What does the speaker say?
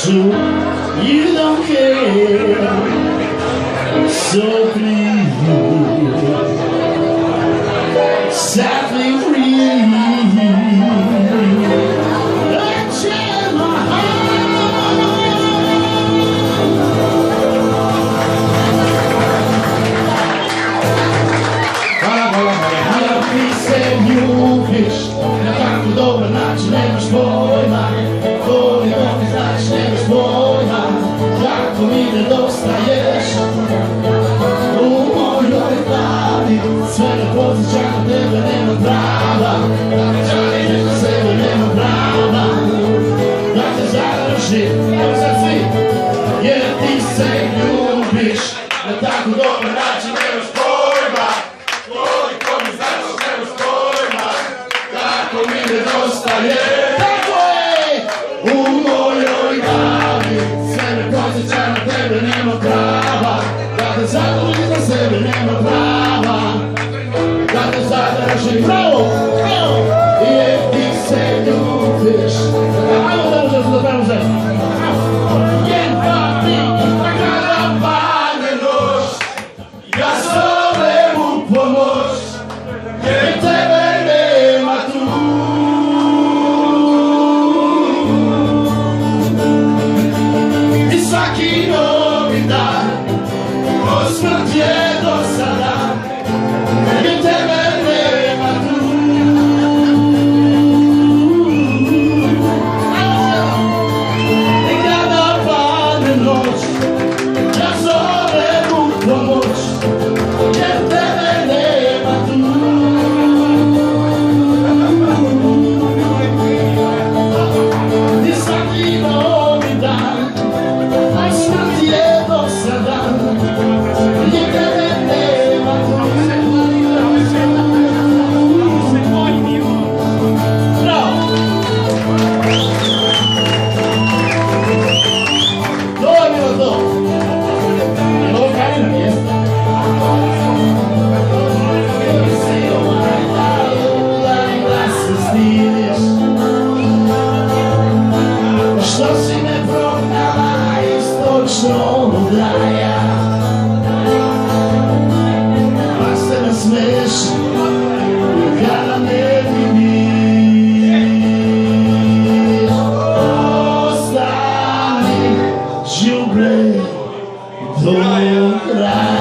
So you don't care. So please, sadly free. Let's share my heart. Pisem mówisz, na taką dobrą nacz nie masz pojma. Twoje nogi znać nie masz pojma. Jak pominę dostajesz u mojej prawie. Swego pozycia na tebe nie ma prawa. Żadnej na siebie nie ma prawa. Jak te zarośnie, jak za ty. Jeden pisem lubisz, na taką dobrą nacz nie masz pojma. Twoje nogi znać nie masz pojma. Jak pominę dostajesz u mojej prawie. Swego pozycia na tebe nie ma prawa. Cada zarośnie za siebie nie ma prawa. Cada zarośnie prawo. Jak pisem lubisz. Svaki novi dan od smrti je do sada, jer tebe nema tu. I kada padne noć, ja zovem u pomoć, jer tebe nema tu. I svaki novi dan smrti je do sada, jer tebe nema tu. To je bilo to. Je ovo Karina, nije? Si ovaj dan da se stidiš, što si me prognala iz točnog raja. Pa se nasmeš kada ne vidiš. Ostani đubre do kraja.